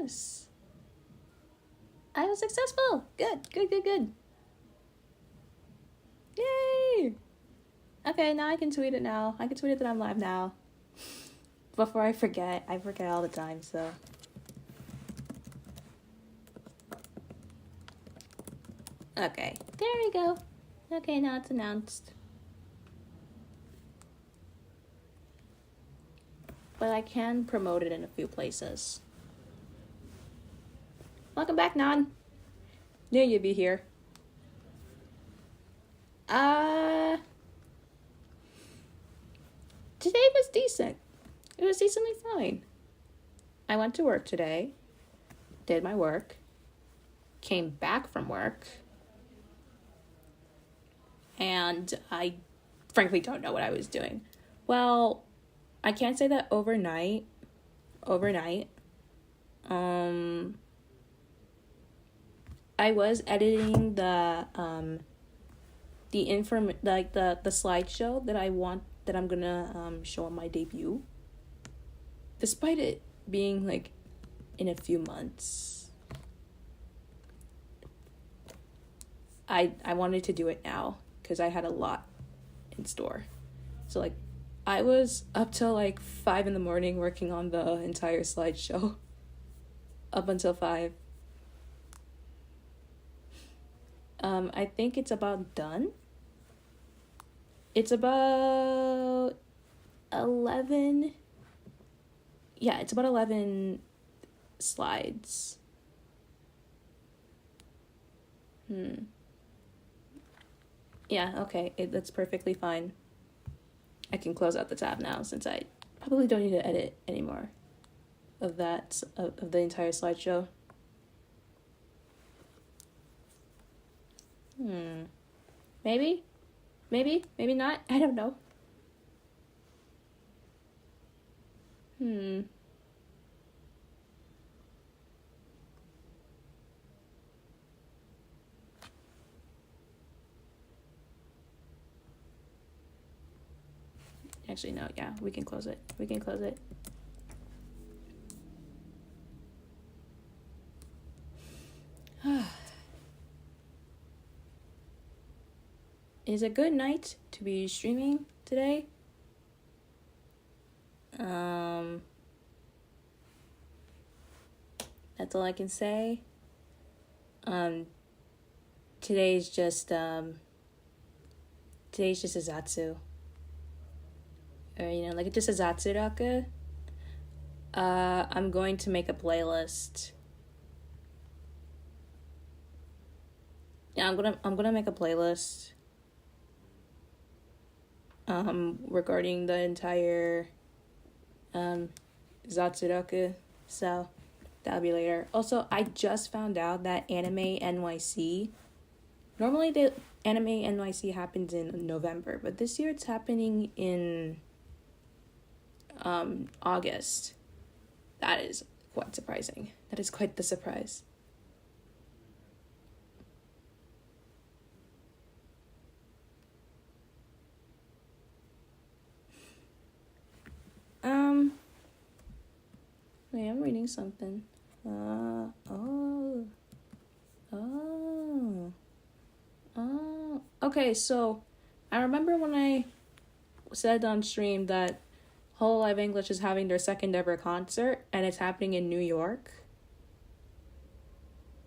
Yes. I was successful. Good, good, good, good. Yay! Okay, now I can tweet it now. I can tweet it that I'm live now. Before I forget. I forget all the time, so. Okay, there we go. Okay, now it's announced. But I can promote it in a few places. Welcome back, Nan. Knew you'd be here. Today was decent. It was decently fine. I went to work today, did my work, came back from work, and I frankly don't know what I was doing. Well, I can't say that overnight, I was editing the slideshow that I'm gonna show on my debut. Despite it being like in a few months, I wanted to do it now because I had a lot in store. So like I was up till like 5 a.m. working on the entire slideshow. Up until 5. I think it's about done. It's about 11. Yeah, it's about 11 slides. Yeah, okay, that's perfectly fine. I can close out the tab now since I probably don't need to edit anymore of that, of the entire slideshow. Maybe not. I don't know. Actually, no, yeah, we can close it. It's a good night to be streaming today. That's all I can say. Today's just a Zatsu. Or, like just a ZatsuRoku. I'm going to make a playlist. Yeah, I'm gonna make a playlist. Regarding the entire ZatsuRoku, so that'll be later. Also, I just found out that Anime NYC, normally the Anime NYC happens in November, but this year it's happening in August. That is quite surprising. That is quite the surprise. Wait, I'm reading something. Okay, so I remember when I said on stream that Hololive English is having their second ever concert, and it's happening in New York.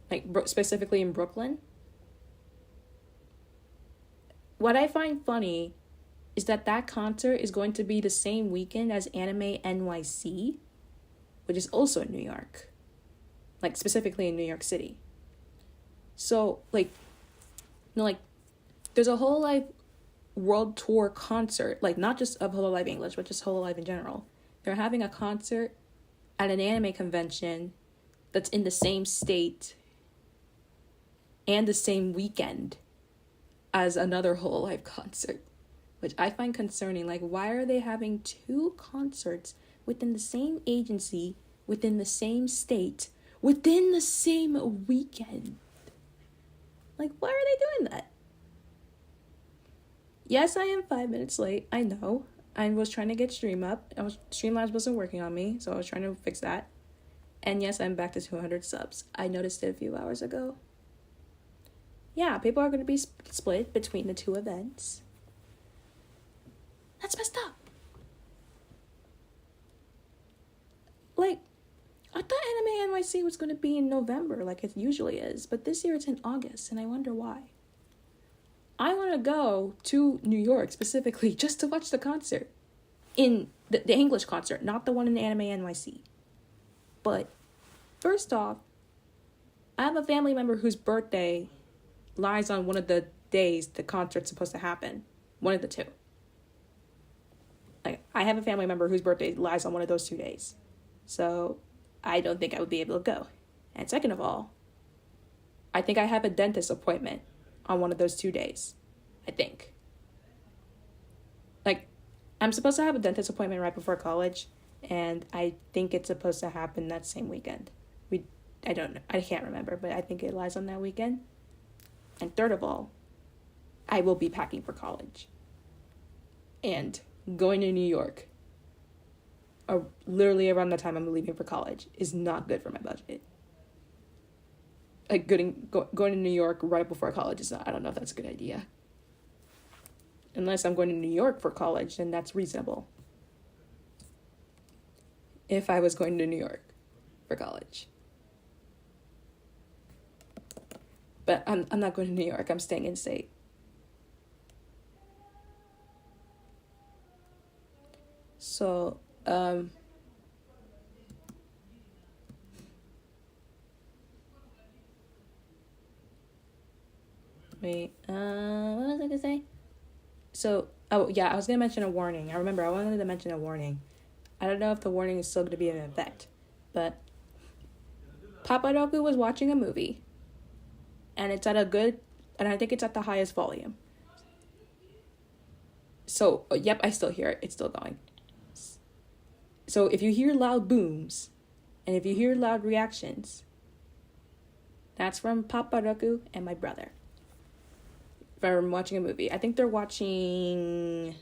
Like, specifically in Brooklyn. What I find funny is that concert is going to be the same weekend as Anime NYC, which is also in New York. Like, specifically in New York City. So, like, there's a Hololive World Tour concert, like, not just of Hololive English, but just Hololive in general. They're having a concert at an anime convention that's in the same state and the same weekend as another Hololive concert, which I find concerning. Like, why are they having two concerts within the same agency, within the same state, within the same weekend? Like, why are they doing that? Yes, I am 5 minutes late. I know. I was trying to get Streamlabs wasn't working on me, so I was trying to fix that. And yes, I'm back to 200 subs. I noticed it a few hours ago. Yeah, people are going to be split between the two events. That's messed up. Like, I thought Anime NYC was going to be in November, like it usually is. But this year it's in August, and I wonder why. I want to go to New York specifically just to watch the concert. In the English concert, not the one in Anime NYC. But, first off, I have a family member whose birthday lies on one of the days the concert's supposed to happen. One of the two. Like, I have a family member whose birthday lies on one of those 2 days. So, I don't think I would be able to go. And second of all, I think I have a dentist appointment on one of those 2 days. I think. Like, I'm supposed to have a dentist appointment right before college, and I think it's supposed to happen that same weekend. I don't know. I can't remember, but I think it lies on that weekend. And third of all, I will be packing for college. And going to New York, literally around the time I'm leaving for college, is not good for my budget. Like, going to New York right before college is not, I don't know if that's a good idea. Unless I'm going to New York for college, then that's reasonable. If I was going to New York for college. But I'm not going to New York. I'm staying in state. So, wait, what was I gonna say? So, oh yeah, I was gonna mention a warning. I wanted to mention a warning. I don't know if the warning is still gonna be in effect, but Papadoku was watching a movie, and it's at and I think it's at the highest volume. So, yep, I still hear it. It's still going. So if you hear loud booms, and if you hear loud reactions, that's from Papadoku and my brother. If I'm watching a movie, I think they're watching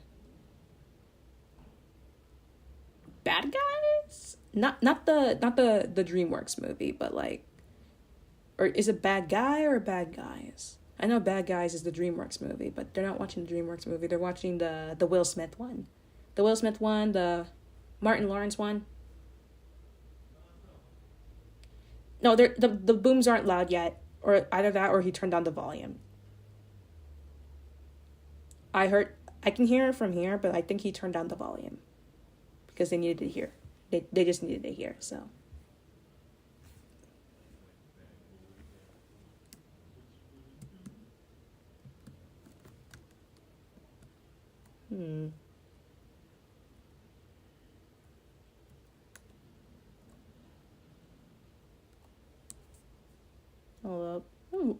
Bad Guys. Not the DreamWorks movie, but like, or is it Bad Guy or Bad Guys? I know Bad Guys is the DreamWorks movie, but they're not watching the DreamWorks movie. They're watching the Will Smith one, the Martin Lawrence one. No, the booms aren't loud yet, or either that or he turned down the volume. I can hear it from here, but I think he turned down the volume because they needed to hear. They just needed to hear, so. Hold up. Ooh.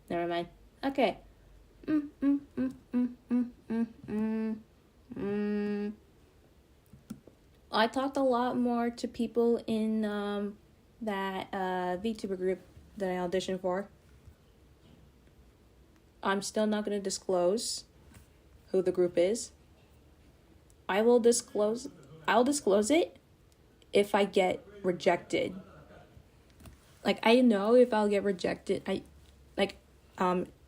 Never mind. Okay. I talked a lot more to people in that VTuber group that I auditioned for. I'm still not going to disclose who the group is. I'll disclose it if I get rejected. Like, I know if I'll get rejected.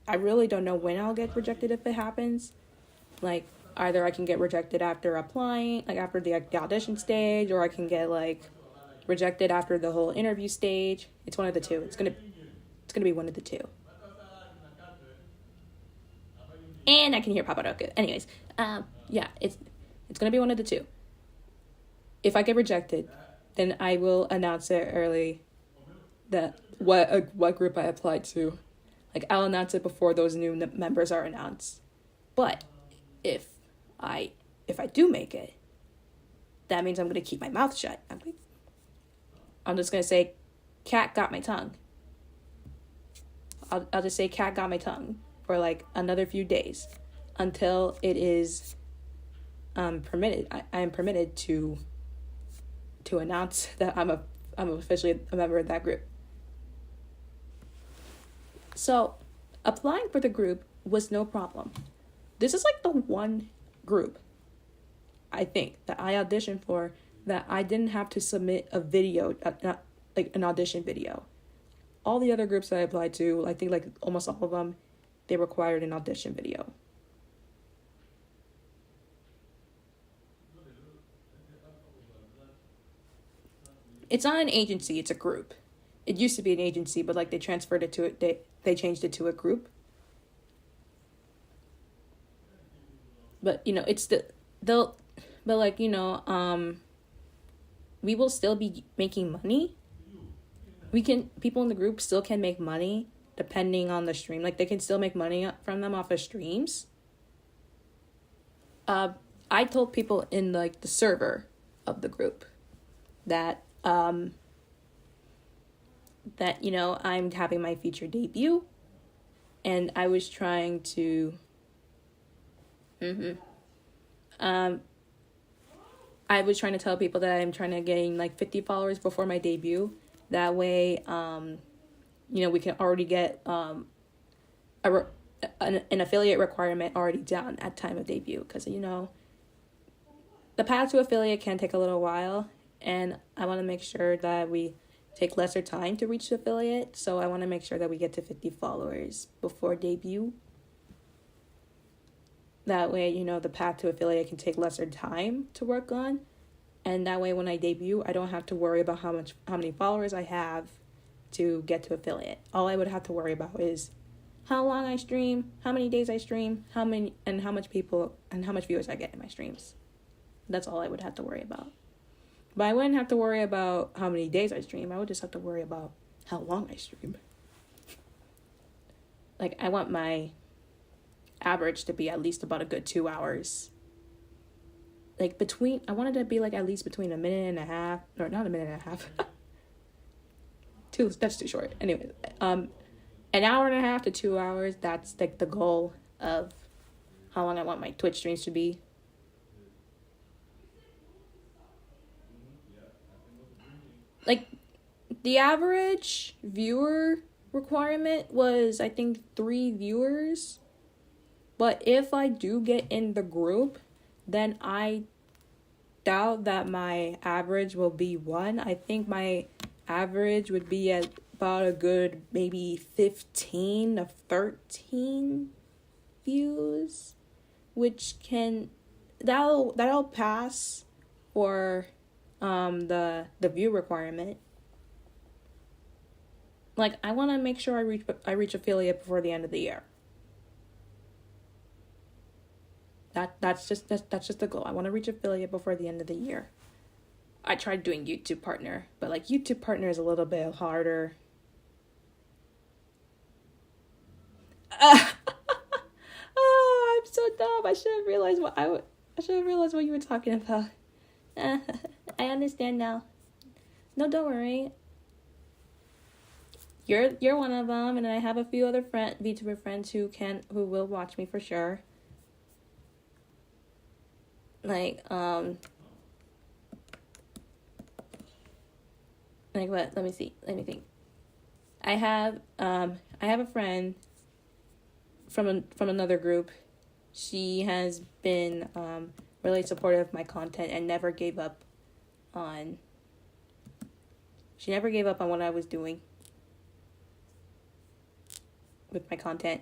I really don't know when I'll get rejected if it happens. Like, either I can get rejected after applying, like after the audition stage, or I can get like rejected after the whole interview stage. It's one of the two. It's gonna be one of the two. And I can hear Papadoku. Anyways, yeah, it's gonna be one of the two. If I get rejected, then I will announce it early that what group I applied to. Like, I'll announce it before those new members are announced. But if I do make it, that means I'm going to keep my mouth shut. I'm just going to say, cat got my tongue. I'll just say cat got my tongue for like another few days until it is permitted. I am permitted to announce that I'm officially a member of that group. So, applying for the group was no problem. This is like the one group that I auditioned for, that I didn't have to submit a video, not like an audition video. All the other groups that I applied to, I think like almost all of them, they required an audition video. It's not an agency, it's a group. It used to be an agency, but like they transferred it to it, they changed it to a group. But you know, but like, you know, we will still be making money. People in the group still can make money depending on the stream. Like they can still make money from them off of streams. I told people in like the server of the group that you know, I'm having my feature debut, and I was trying to I was trying to tell people that I'm trying to gain like 50 followers before my debut. That way, you know, we can already get an affiliate requirement already down at time of debut. Because, you know, the path to affiliate can take a little while. And I want to make sure that we take lesser time to reach the affiliate. So I want to make sure that we get to 50 followers before debut. That way, you know, the path to affiliate can take lesser time to work on. And that way, when I debut, I don't have to worry about how many followers I have to get to affiliate. All I would have to worry about is how long I stream, how many days I stream, how much viewers I get in my streams. That's all I would have to worry about. But I wouldn't have to worry about how many days I stream. I would just have to worry about how long I stream. Like, I want my average to be at least about a good 2 hours. Like I wanted to be like at least between a minute and a half, or not a minute and a half. That's too short. Anyway, an hour and a half to 2 hours. That's like the goal of how long I want my Twitch streams to be. Like the average viewer requirement was, I think, 3 viewers. But if I do get in the group, then I doubt that my average will be 1. I think my average would be at about a good maybe 15 to 13 views, which that'll pass for the view requirement. Like, I want to make sure I reach affiliate before the end of the year. That's just the goal. I want to reach affiliate before the end of the year. I tried doing YouTube Partner, but like YouTube Partner is a little bit harder. Oh, I'm so dumb. I should have realized what you were talking about. I understand now. No, don't worry. You're one of them, and I have a few other VTuber friends who will watch me for sure. Like what? Let me see. Let me think. I have a friend from another group. She has been really supportive of my content and never gave up on. She never gave up on what I was doing with my content.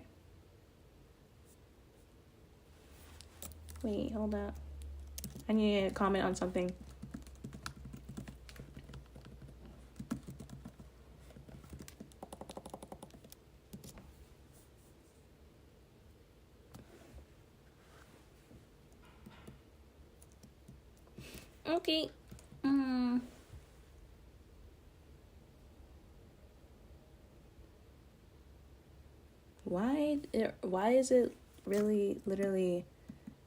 Wait, hold up. I need to comment on something. Okay. Why is it really literally?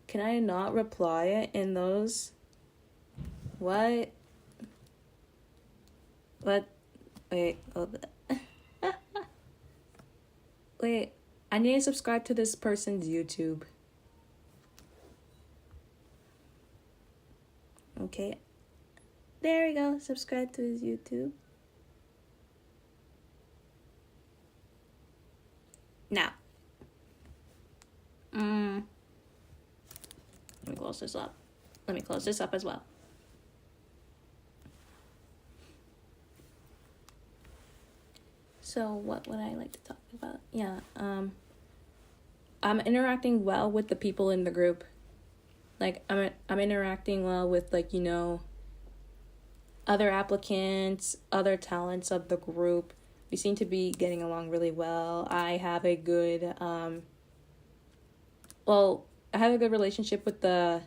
Can I not reply in those? What? Wait, hold on. Wait, I need to subscribe to this person's YouTube. Okay. There we go. Subscribe to his YouTube. Now. Let me close this up. Let me close this up as well. So what would I like to talk about? Yeah, I'm interacting well with the people in the group. Like, I'm interacting well with, like, you know, other applicants, other talents of the group. We seem to be getting along really well. I have a good, I have a good relationship with I'm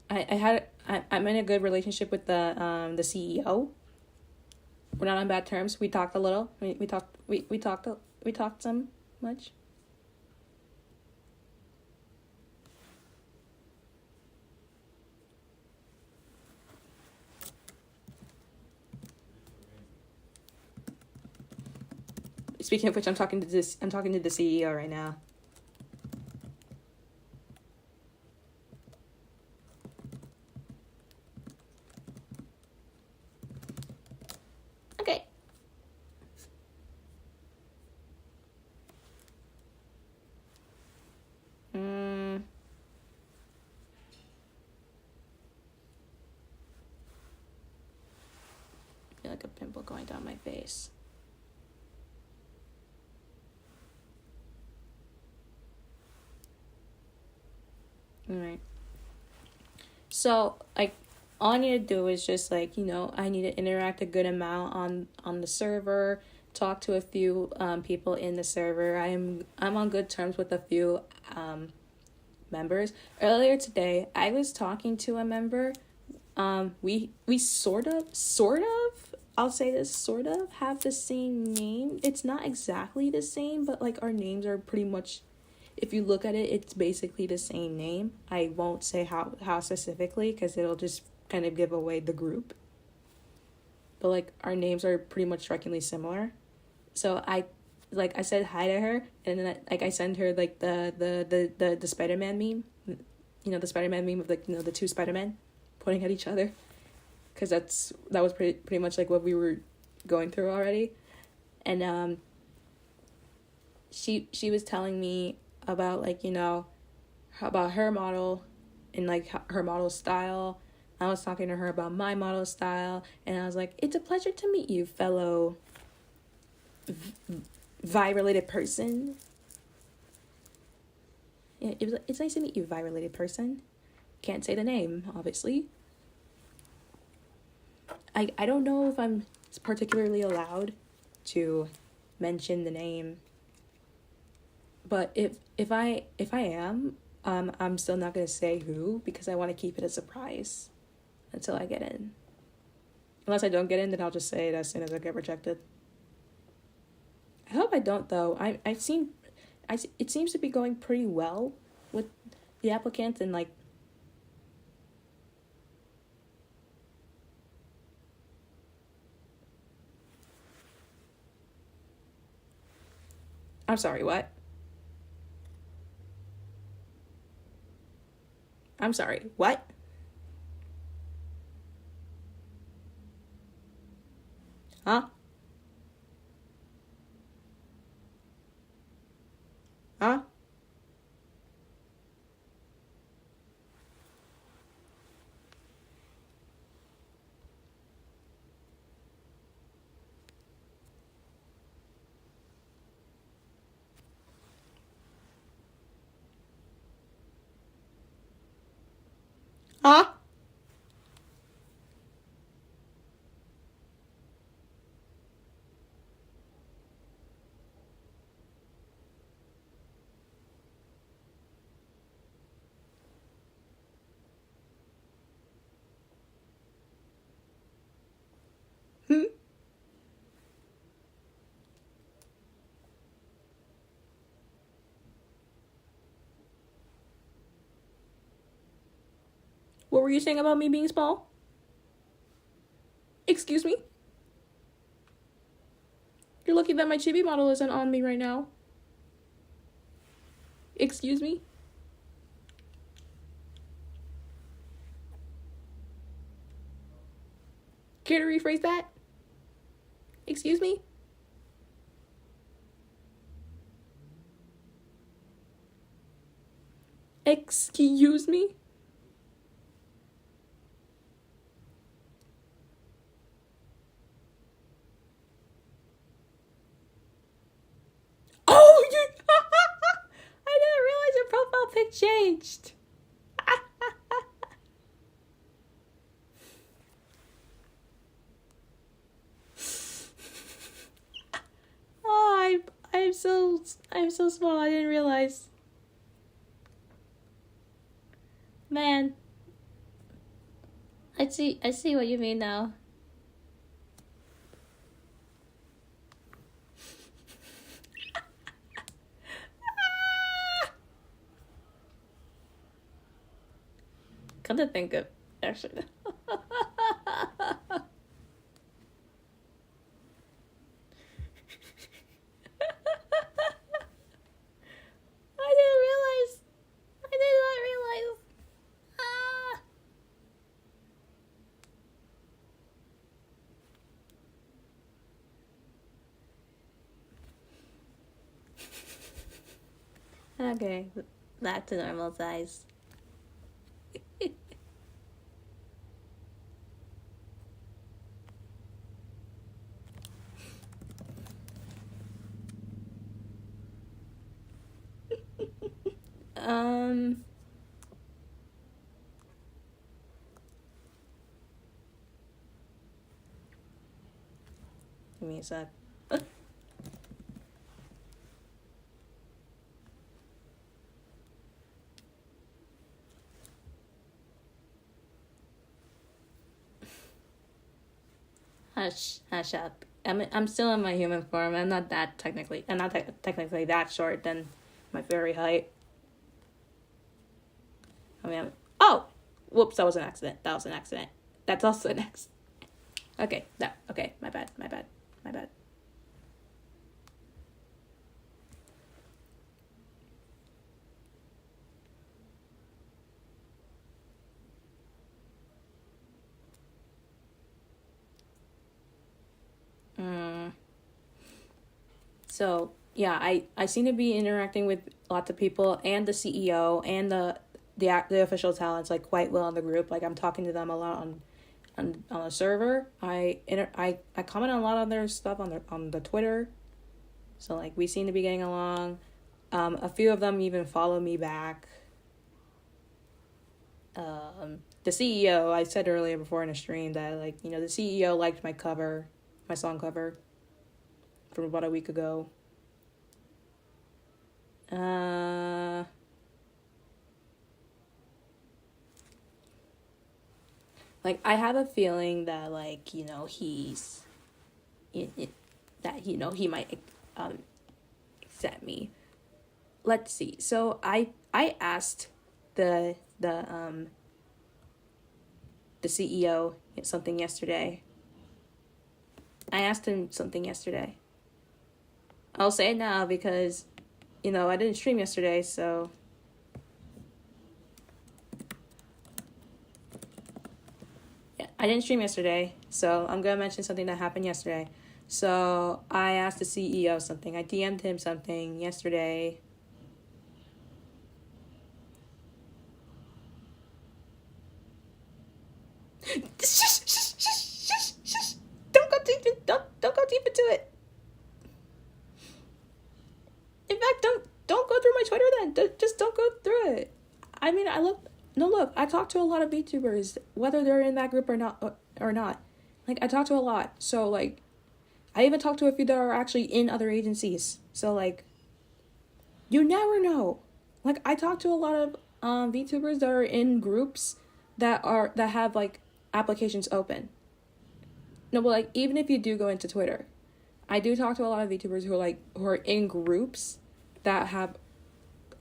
in a good relationship with the CEO. We're not on bad terms. We talked a little. We talked some much. Speaking of which, I'm talking to the CEO right now. Okay. I feel like a pimple going down my face. Alright. So, like, all I need to do is just, like, you know, I need to interact a good amount on the server, talk to a few people in the server. I'm on good terms with a few members. Earlier today, I was talking to a member. We sort of, I'll say this, sort of have the same name. It's not exactly the same, but, like, our names are pretty much, if you look at it, it's basically the same name. I won't say how specifically, because it'll just kind of give away the group. But, like, our names are pretty much strikingly similar. So I said hi to her, and then I sent her, like, the Spider-Man meme. You know, the Spider-Man meme of, like, you know, the two Spider-Men pointing at each other. Because that was pretty much, like, what we were going through already. And she was telling me about, like, you know, about her model and, like, her model style. I was talking to her about my model style, and I was like, it's a pleasure to meet you, fellow Vi-related person. Yeah, it's nice to meet you, Vi-related person. Can't say the name, obviously. I don't know if I'm particularly allowed to mention the name, but if I am, I'm still not gonna say who, because I want to keep it a surprise until I get in. Unless I don't get in, then I'll just say it as soon as I get rejected. I hope I don't, though. It seems to be going pretty well with the applicants, and, like, I'm sorry, what? I'm sorry, what? Huh? Huh? Huh? Hmm? What were you saying about me being small? Excuse me? You're lucky that my chibi model isn't on me right now. Excuse me? Care to rephrase that? Excuse me? Excuse me? Oh, you... I didn't realize your profile pic changed. Oh, I'm so small. I didn't realize. Man, I see what you mean now. Come to think of, actually. I did not realize. Ah. Okay, back to normal size. Give me a sec. Hush up. I'm still in my human form. I'm not technically that short than my fairy height. I mean, whoops, that was an accident. That's also an accident. Okay, my bad. So yeah, I seem to be interacting with lots of people and the CEO and the official talents like quite well in the group. Like I'm talking to them a lot on the server. I comment on a lot of their stuff on the Twitter. So like we seem to be getting along. A few of them even follow me back. The CEO, I said earlier before in a stream that like, the CEO liked my song cover from about a week ago. Like I have a feeling that like, he's that he might accept me. Let's see. So I asked the CEO something yesterday. I asked him something yesterday. I'll say it now because, I didn't stream yesterday, so... Yeah, I didn't stream yesterday, so I'm going to mention something that happened yesterday. So I asked the CEO something. I DM'd him something yesterday. Don't go deep into it. In fact, don't go through my Twitter then. Just don't go through it. I mean, look, I talk to a lot of VTubers, whether they're in that group or not. Like, I talk to a lot. So, like, I even talk to a few that are actually in other agencies. So, like, you never know. Like, I talk to a lot of VTubers that are in groups that have, like, applications open. No, but, like, even if you do go into Twitter, I do talk to a lot of VTubers who are in groups that have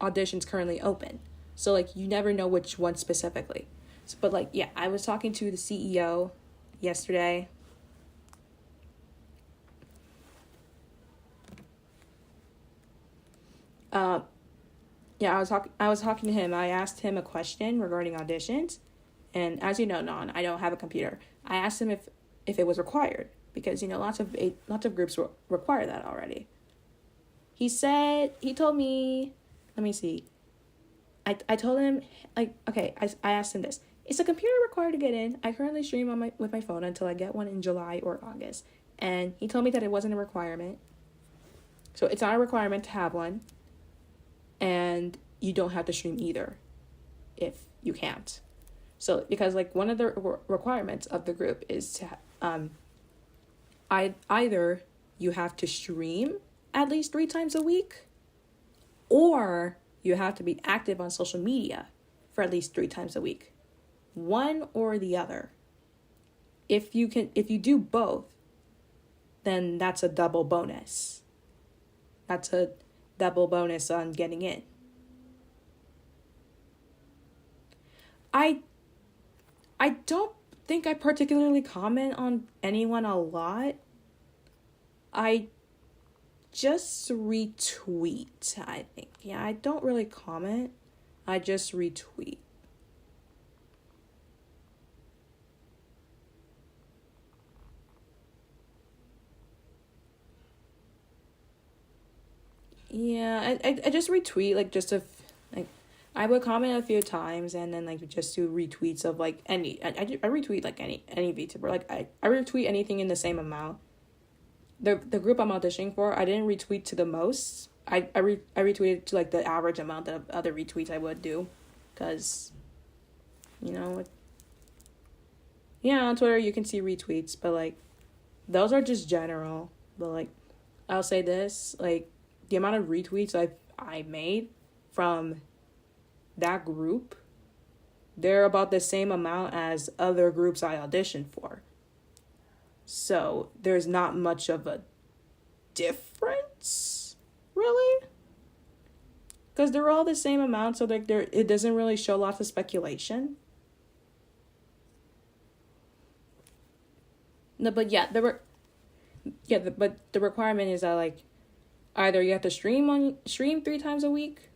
auditions currently open. So, like, you never know which one specifically. So, but, like, yeah, I was talking to the CEO yesterday. Yeah, I was talking to him. I asked him a question regarding auditions. And as you know, Non, I don't have a computer. I asked him if it was required. Because, lots of groups require that already. He told me, let me see. I told him, like, okay, I asked him this. Is a computer required to get in? I currently stream with my phone until I get one in July or August. And he told me that it wasn't a requirement. So it's not a requirement to have one. And you don't have to stream either if you can't. So, because, like, one of the requirements of the group is to, either you have to stream at least 3 times a week, or you have to be active on social media for at least 3 times a week. One or the other. If you do both, then that's a double bonus. That's a double bonus on getting in. I don't think I particularly comment on anyone a lot. I just retweet, I think. Yeah, I don't really comment. I just retweet. Yeah, I just retweet, like, just like, I would comment a few times, and then, like, just do retweets of, like, I retweet, like, any VTuber. Like, I retweet anything in the same amount. The group I'm auditioning for, I didn't retweet to the most. I retweeted to, like, the average amount of other retweets I would do. Because, you know, yeah, on Twitter you can see retweets, but, like, those are just general. But, like, I'll say this, like, the amount of retweets I made from that group, they're about the same amount as other groups I auditioned for. So there's not much of a difference, really, because they're all the same amount. So, like, it doesn't really show lots of speculation. No, but yeah, but the requirement is that, like, either you have to stream 3 times a week.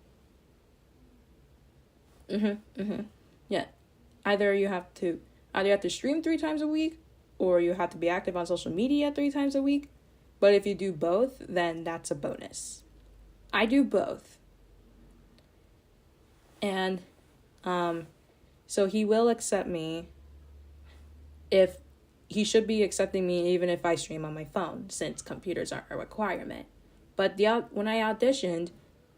Yeah. Either you have to stream 3 times a week, or you have to be active on social media 3 times a week. But if you do both, then that's a bonus. I do both. And so he will accept me. If he should be accepting me even if I stream on my phone, since computers aren't a requirement. But when I auditioned,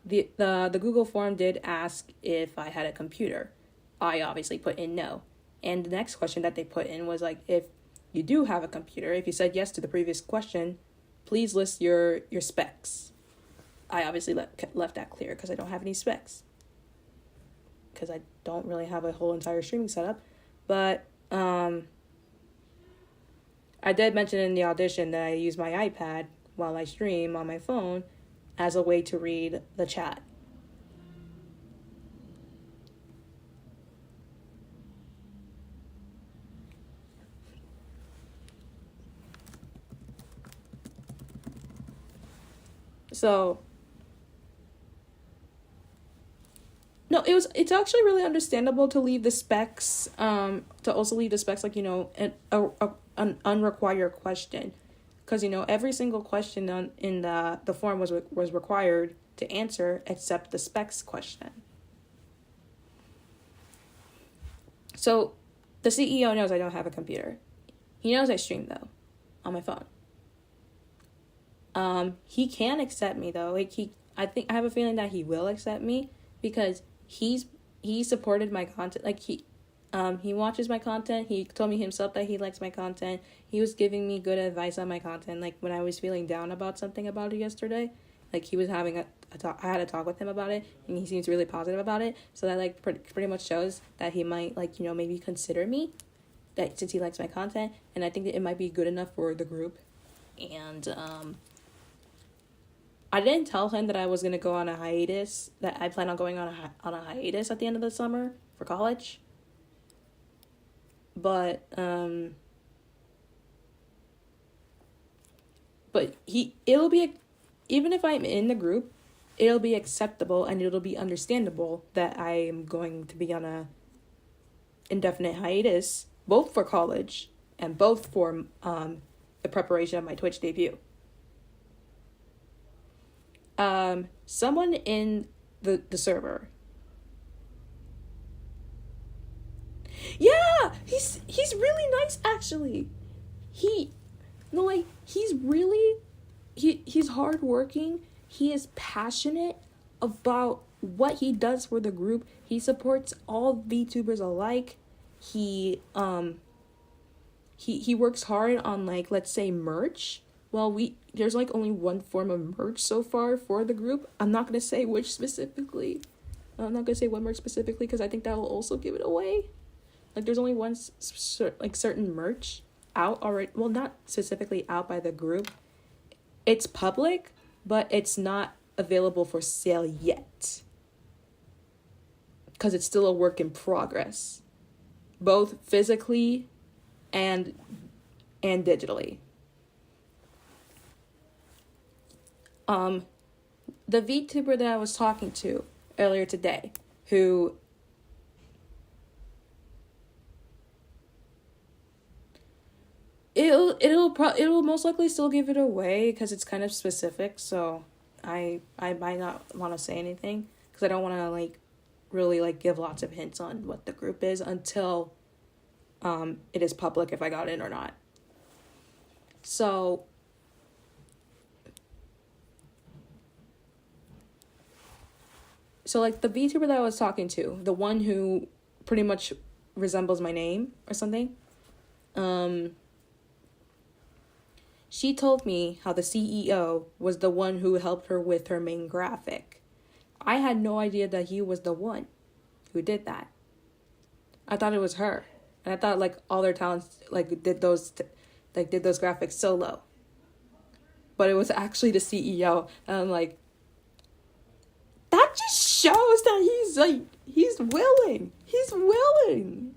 the Google form did ask if I had a computer. I obviously put in no. And the next question that they put in was, like, if you do have a computer, if you said yes to the previous question, please list your specs. I obviously left that clear because I don't have any specs. Because I don't really have a whole entire streaming setup. But I did mention in the audition that I use my iPad while I stream on my phone as a way to read the chat. So, no, it's actually really understandable to leave the specs, to also leave the specs, like, you know, an unrequired question. Because, you know, every single question in the form was required to answer except the specs question. So the CEO knows I don't have a computer. He knows I stream, though, on my phone. He can accept me, though. Like, I have a feeling that he will accept me because he supported my content. Like, he watches my content. He told me himself that he likes my content. He was giving me good advice on my content. Like, when I was feeling down about something about it yesterday, like, he was having a talk. I had a talk with him about it, and he seems really positive about it. So that, like, pretty much shows that he might, like, you know, maybe consider me, that since he likes my content. And I think that it might be good enough for the group. And I didn't tell him that I was gonna go on a hiatus. That I plan on going on a hiatus at the end of the summer for college. But it'll be, even if I'm in the group, it'll be acceptable and it'll be understandable that I am going to be on a indefinite hiatus, both for college and both for the preparation of my Twitch debut. Someone in the server Yeah, he's really nice actually. He no like he's really he's hardworking. He is passionate about what he does for the group. He supports all VTubers alike. He works hard on, like, let's say merch. Well, there's like only one form of merch so far for the group. I'm not gonna say which specifically. I'm not gonna say what merch specifically because I think that will also give it away. Like, there's only one certain merch out already. Well, not specifically out by the group. It's public, but it's not available for sale yet because it's still a work in progress, both physically and digitally. The VTuber that I was talking to earlier today, who it'll most likely still give it away because it's kind of specific, so I might not want to say anything because I don't want to like really like give lots of hints on what the group is until it is public if I got in or not. So like the VTuber that I was talking to, the one who pretty much resembles my name or something, she told me how the CEO was the one who helped her with her main graphic. I had no idea that he was the one who did that. I thought it was her. And I thought like all their talents like did those graphics solo. But it was actually the CEO. And I'm like, that just shows that he's willing. He's willing.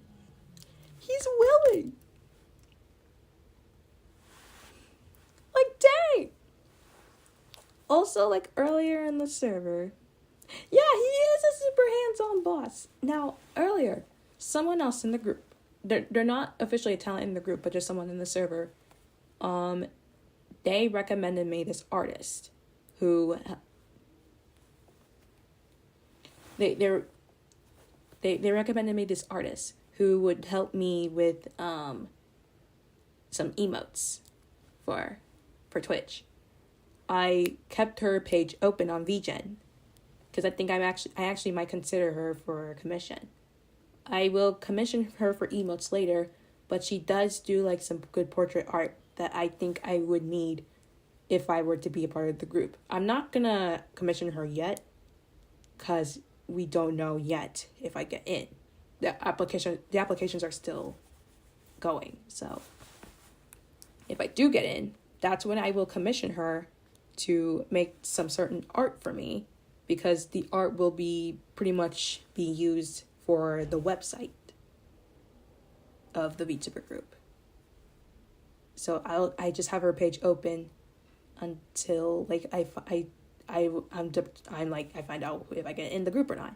Like, dang. Also, like, earlier in the server, yeah, he is a super hands-on boss. Now, earlier, someone else in the group, they're not officially a talent in the group, but just someone in the server, they recommended me this artist who they recommended me this artist who would help me with some emotes for Twitch. I kept her page open on VGen because I think I actually might consider her for a commission. I will commission her for emotes later, but she does do like some good portrait art that I think I would need if I were to be a part of the group. I'm not gonna commission her yet because we don't know yet if I get in. The applications are still going. So if I do get in, that's when I will commission her to make some certain art for me, because the art will be pretty much be used for the website of the VTuber group. So I just have her page open until like I find out if I get in the group or not.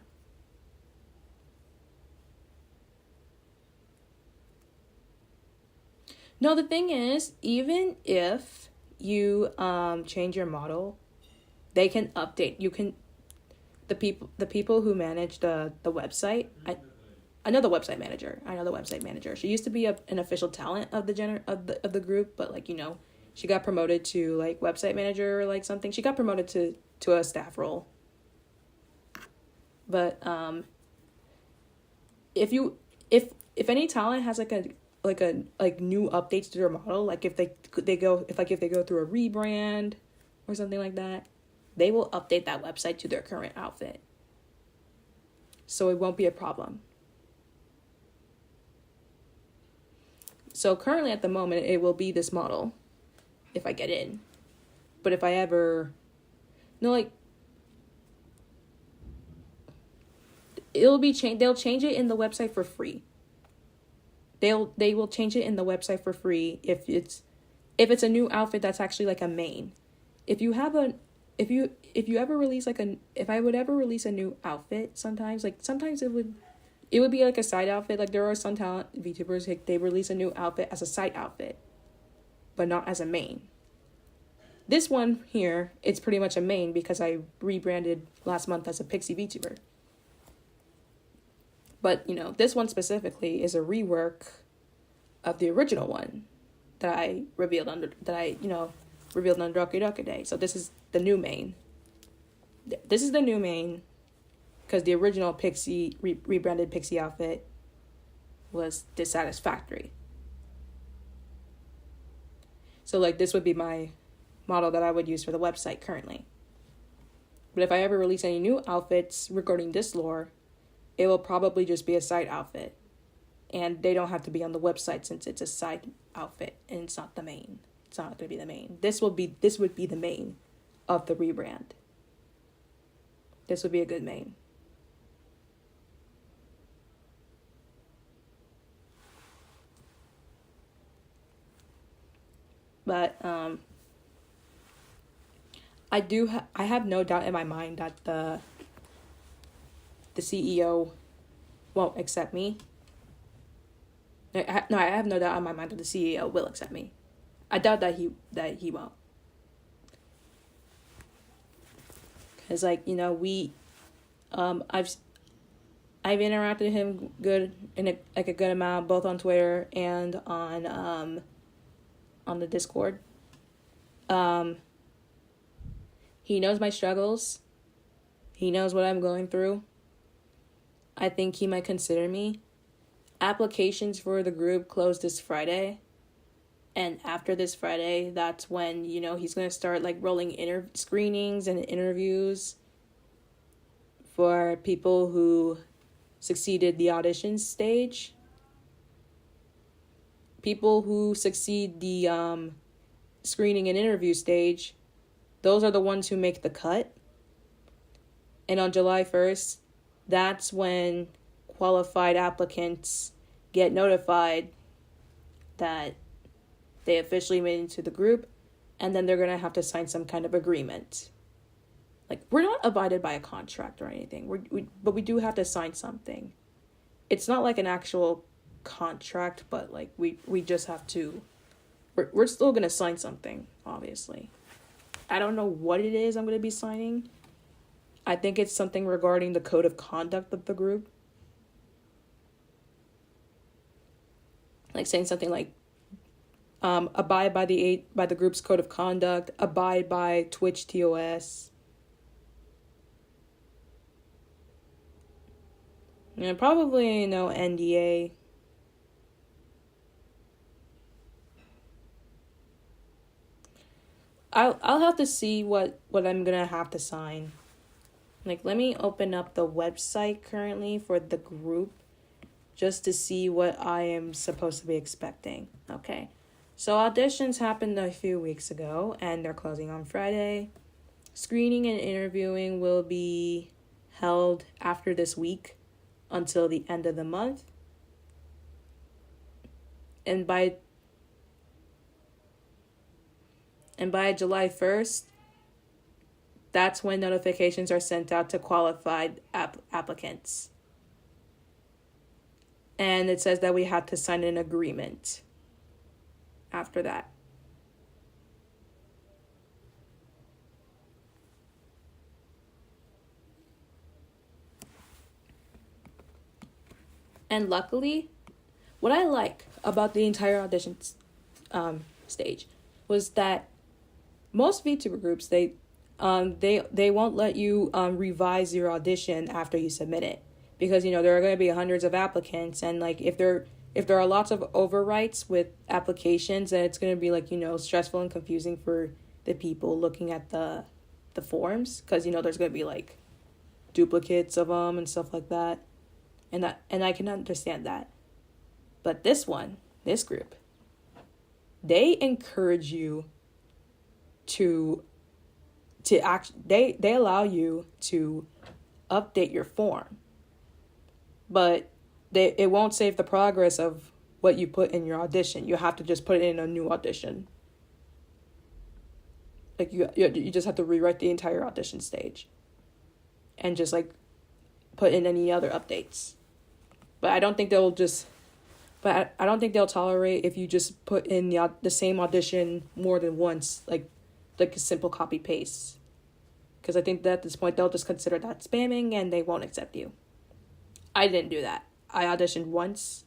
No, the thing is, even if you change your model, they can update. You can the people who manage the website. I know the website manager. She used to be an official talent of the group, but like, you know, she got promoted to like website manager or like something. She got promoted to a staff role. But if any talent has like new updates to their model, like if they go through a rebrand or something like that, they will update that website to their current outfit. So it won't be a problem. So currently at the moment it will be this model if I get in. But if I ever it'll be changed. They'll change it in the website for free. They will change it in the website for free if it's a new outfit that's actually like a main. If I would ever release a new outfit, sometimes it would be like a side outfit. Like there are some talent VTubers, like, they release a new outfit as a side outfit, but not as a main. This one here, it's pretty much a main because I rebranded last month as a Pixie VTuber. But, this one specifically is a rework of the original one that I revealed on RWBY Day. So this is the new main. This is the new main because the original Pixie, rebranded Pixie outfit was dissatisfactory. So, like, this would be my model that I would use for the website currently. But if I ever release any new outfits regarding this lore, it will probably just be a side outfit. And they don't have to be on the website since it's a side outfit and it's not the main. It's not going to be the main. This would be the main of the rebrand. This would be a good main. But I have no doubt in my mind that the CEO won't accept me. I have no doubt in my mind that the CEO will accept me. I doubt that he won't. Cause we, I've interacted with him good in a good amount, both on Twitter and on the Discord. He knows my struggles. He knows what I'm going through. I think he might consider me. Applications for the group close this Friday. And after this Friday, that's when, he's going to start rolling screenings and interviews for people who succeeded the audition stage. People who succeed the screening and interview stage, those are the ones who make the cut. And on July 1st, that's when qualified applicants get notified that they officially made it into the group, and then they're going to have to sign some kind of agreement. We're not abided by a contract or anything, but we do have to sign something. It's not like an actual contract, but we just have to, we're still going to sign something, obviously. I don't know what it is I'm going to be signing. I think it's something regarding the code of conduct of the group. Saying something abide by the group's code of conduct, abide by Twitch TOS. And probably no NDA. I'll have to see what I'm gonna have to sign. Let me open up the website currently for the group just to see what I am supposed to be expecting. Okay. So auditions happened a few weeks ago and they're closing on Friday. Screening and interviewing will be held after this week until the end of the month. And by July 1st, that's when notifications are sent out to qualified applicants. And it says that we have to sign an agreement after that. And luckily, what I like about the entire audition stage was that most VTuber groups, they won't let you revise your audition after you submit it, because there are going to be hundreds of applicants, and if there are lots of overwrites with applications, then it's going to be stressful and confusing for the people looking at the forms, because there's going to be duplicates of them and stuff like that, and I can understand that. But this group, they encourage you to they allow you to update your form, but it won't save the progress of what you put in your audition. You have to just put it in a new audition. You just have to rewrite the entire audition stage and just put in any other updates. But I don't think they'll tolerate if you just put in the same audition more than once, like a simple copy paste. Because I think that at this point they'll just consider that spamming and they won't accept you. I didn't do that. I auditioned once.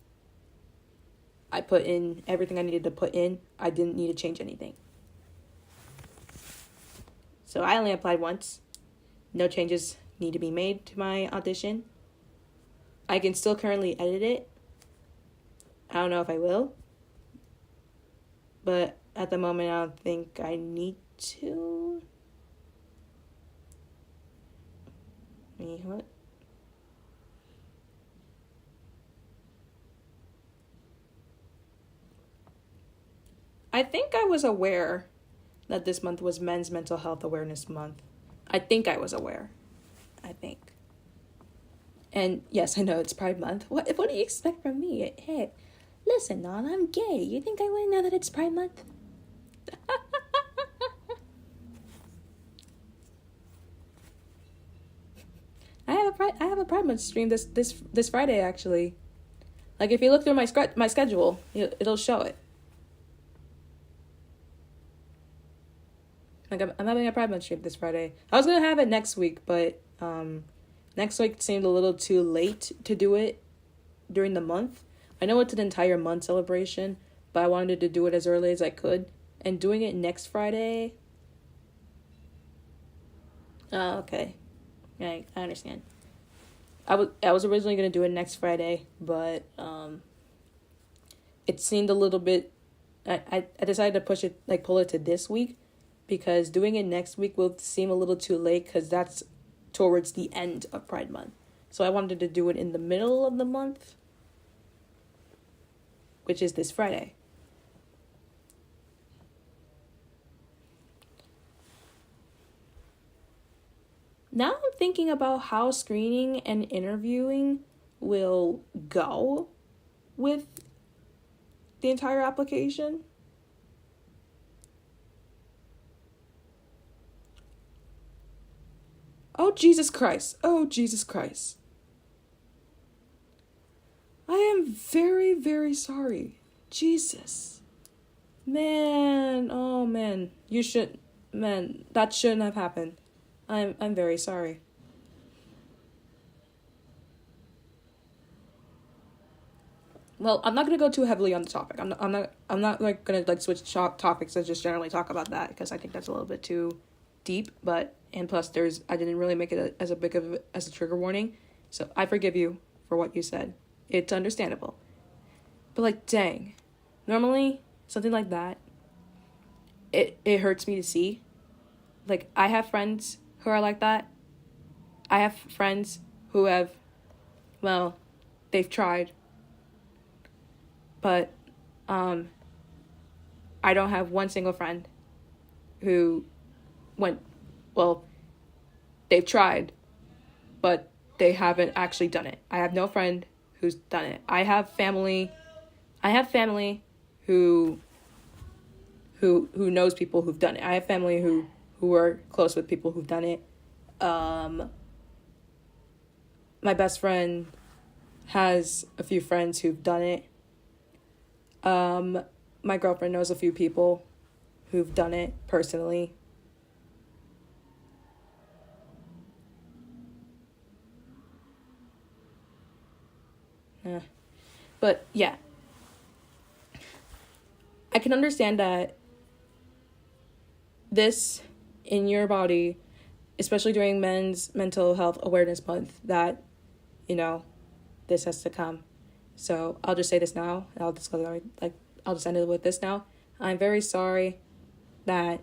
I put in everything I needed to put in. I didn't need to change anything. So I only applied once. No changes need to be made to my audition. I can still currently edit it. I don't know if I will. But at the moment, I don't think I need to. What? I think I was aware that this month was Men's Mental Health Awareness Month. I think I was aware. I think. And yes, I know it's Pride Month. What do you expect from me? Hey, listen, Non, I'm gay. You think I wouldn't know that it's Pride Month? I have a Pride Month stream this Friday, actually. Like, if you look through my schedule, it'll show it. Like, I'm having a Pride Month stream this Friday. I was gonna have it next week, but next week seemed a little too late to do it during the month. I know it's an entire month celebration, but I wanted to do it as early as I could. And doing it next Friday... Oh, okay. I understand. I was originally going to do it next Friday, but it seemed a little bit... I decided to pull it to this week, because doing it next week will seem a little too late, because that's towards the end of Pride Month. So I wanted to do it in the middle of the month, which is this Friday. Now I'm thinking about how screening and interviewing will go with the entire application. Oh, Jesus Christ. Oh, Jesus Christ. I am very, very sorry. Jesus. Man. Oh, man. Man, that shouldn't have happened. I'm very sorry. Well, I'm not gonna go too heavily on the topic. I'm not like gonna like switch topics and just generally talk about that, because I think that's a little bit too deep. But and plus, I didn't really make it as a trigger warning, so I forgive you for what you said. It's understandable. But like, dang, normally something like that, it hurts me to see. Like, I have friends who are like that. I have friends who have, well, they've tried. But I don't have one single friend who they've tried, but they haven't actually done it. I have no friend who's done it. I have family who knows people who've done it. I have family who are close with people who've done it. My best friend has a few friends who've done it. My girlfriend knows a few people who've done it personally. But yeah, I can understand that this in your body, especially during Men's Mental Health Awareness Month, that, this has to come. So I'll just say this now. I'll just end it with this now. I'm very sorry that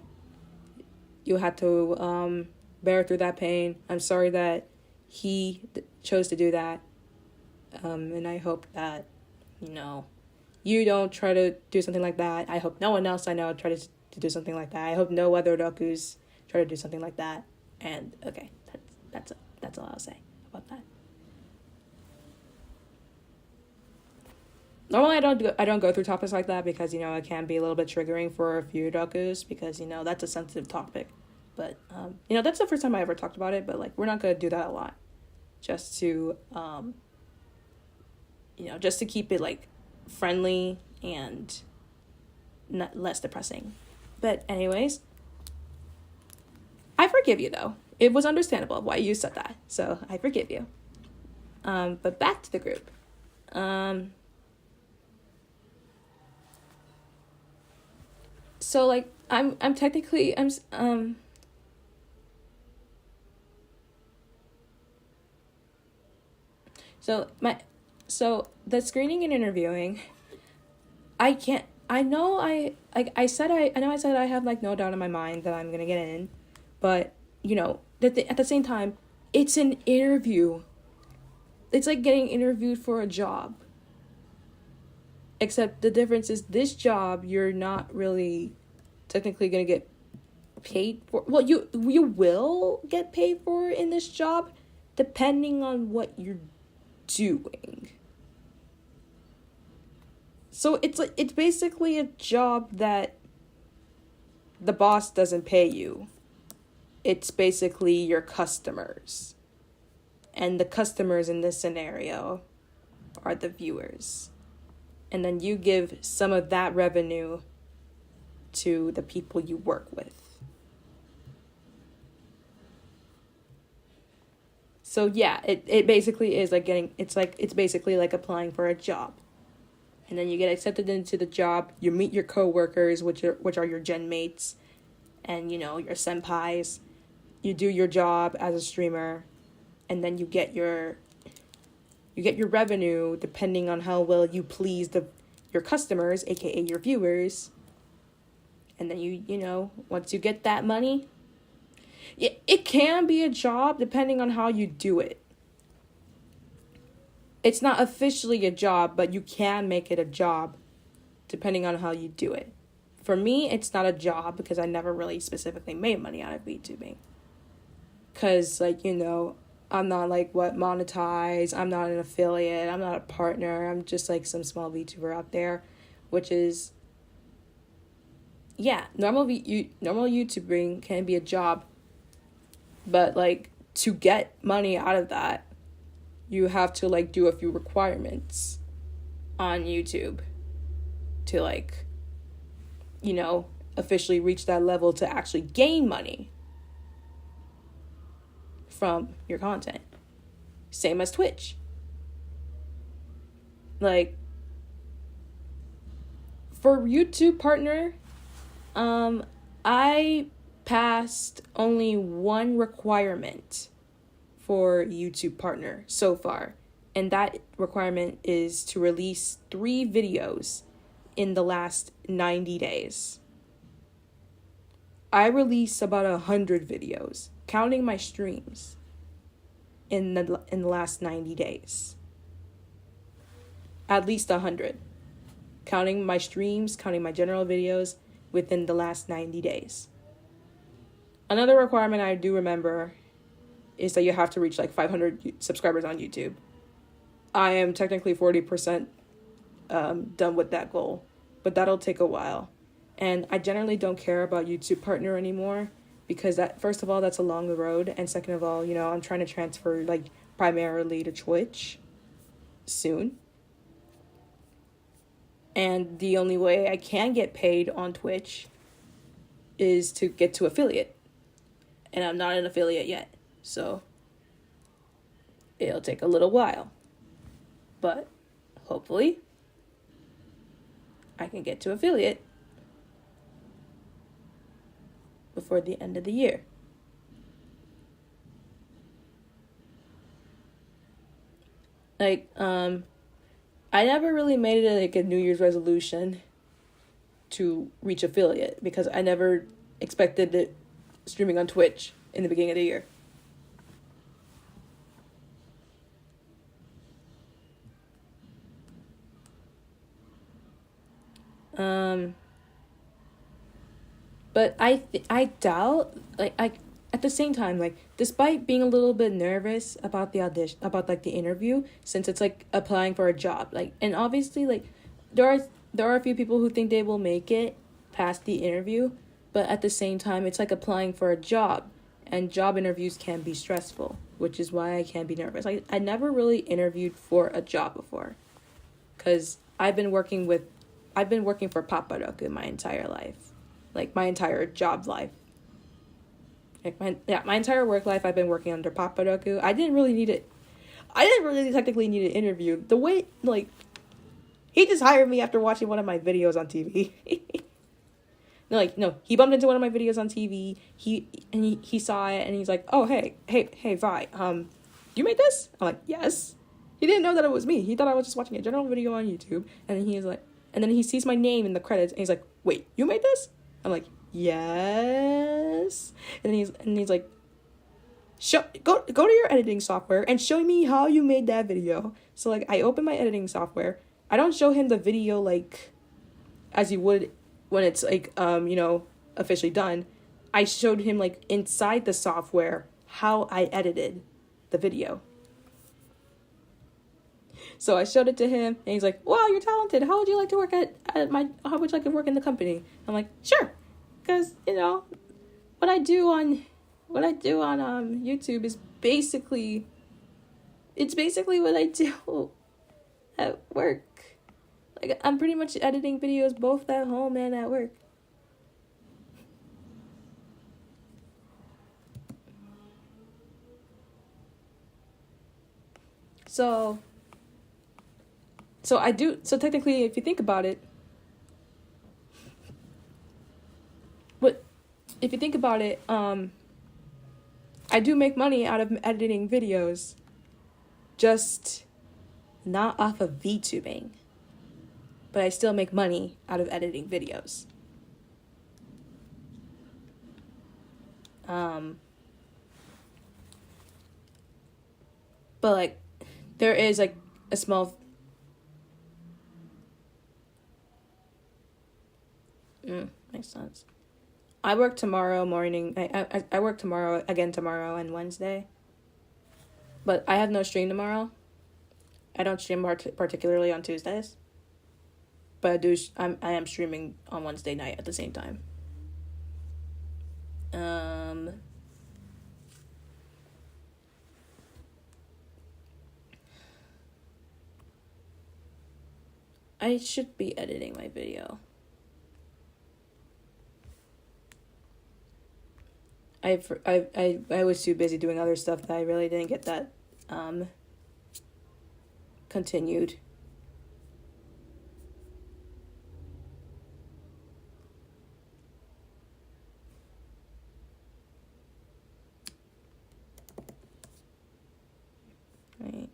you had to bear through that pain. I'm sorry that he chose to do that. And I hope that, you don't try to do something like that. I hope no one else I know tries to do something like that. I hope no other otakus try to do something like that. And okay, that's all I'll say about that. Normally I don't go through topics like that, because it can be a little bit triggering for a few otakus, because that's a sensitive topic. But that's the first time I ever talked about it. But like, we're not gonna do that a lot, just to just to keep it like friendly and not less depressing. But anyways, I forgive you though. It was understandable why you said that, so I forgive you. But back to the group. So like I'm technically so the screening and interviewing, I can't, I know I, like I said, I know I said I have like no doubt in my mind that I'm gonna get in, but you know, at the same time, it's an interview. It's like getting interviewed for a job. Except the difference is this job, you're not really technically gonna get paid for. Well, you will get paid for in this job, depending on what you're doing. So it's basically a job that the boss doesn't pay you. It's basically your customers. And the customers in this scenario are the viewers. And then you give some of that revenue to the people you work with. So yeah, it basically is like it's basically like applying for a job. And then you get accepted into the job, you meet your coworkers, which are your gen mates, and you know, your senpais. You do your job as a streamer, and then you get your revenue depending on how well you please your customers, aka your viewers. And then you know, once you get that money, it can be a job depending on how you do it. It's not officially a job, but you can make it a job depending on how you do it. For me, it's not a job because I never really specifically made money out of VTubing. Because, like, you know, I'm not, like, monetized. I'm not an affiliate. I'm not a partner. I'm just, like, some small VTuber out there, which is, yeah, normal YouTubing can be a job. But, like, to get money out of that, you have to, like, do a few requirements on YouTube to, like, you know, officially reach that level to actually gain money from your content. Same as Twitch. Like, for YouTube partner, I passed only one requirement for YouTube partner so far, and that requirement is to release 3 videos in the last 90 days. I released about 100 videos, counting my streams, in the last 90 days. At least 100, counting my streams, counting my general videos within the last 90 days. Another requirement I do remember is that you have to reach like 500 subscribers on YouTube. I am technically 40% done with that goal, but that'll take a while. And I generally don't care about YouTube partner anymore because that, first of all, that's along the road, and second of all, you know, I'm trying to transfer like primarily to Twitch soon. And the only way I can get paid on Twitch is to get to affiliate. And I'm not an affiliate yet. So it'll take a little while, but hopefully I can get to affiliate before the end of the year. Like, I never really made it like a New Year's resolution to reach affiliate because I never expected it streaming on Twitch in the beginning of the year. But I doubt, like, at the same time, like, despite being a little bit nervous about the audition, about like the interview, since it's like applying for a job, like, and obviously like there are a few people who think they will make it past the interview, but at the same time it's like applying for a job, and job interviews can be stressful, which is why I can be nervous. I never really interviewed for a job before, because I've been working for RWBY my entire life. Like, my entire job life. Like, my entire work life, I've been working under RWBY. I didn't really need it. I didn't really technically need an interview. The way, like, he just hired me after watching one of my videos on TV. No, he bumped into one of my videos on TV. He saw it and he's like, "Oh, hey, Vi, you made this?" I'm like, "Yes." He didn't know that it was me. He thought I was just watching a general video on YouTube. And then he's like, and then he sees my name in the credits and he's like, "Wait, you made this?" I'm like, "Yes." And he's like, go to your editing software and show me how you made that video. So like, I open my editing software. I don't show him the video like as you would when it's like officially done. I showed him like inside the software how I edited the video. So I showed it to him and he's like, "Wow, you're talented. How would you like to work how would you like to work in the company?" I'm like, "Sure." Cuz what I do on YouTube is basically what I do at work. Like, I'm pretty much editing videos both at home and at work. So technically, if you think about it, I do make money out of editing videos, just not off of VTubing. But I still make money out of editing videos. But like, there is like a small. Makes sense. I work tomorrow morning. I work tomorrow and Wednesday. But I have no stream tomorrow. I don't stream particularly on Tuesdays. But I am streaming on Wednesday night at the same time. I should be editing my video. I was too busy doing other stuff that I really didn't get that continued. Right.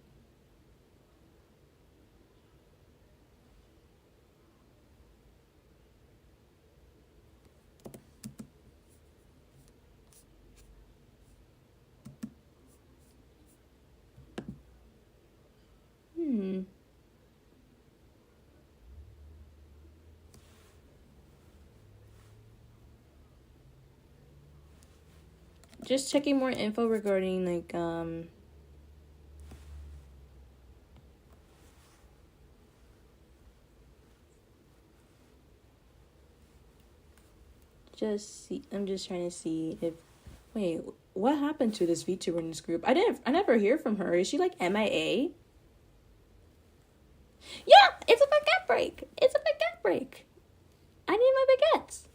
Just checking more info regarding like I'm just trying to see if what happened to this VTuber in this group? I never hear from her. Is she like MIA? Yeah, it's a baguette break. I need my baguettes.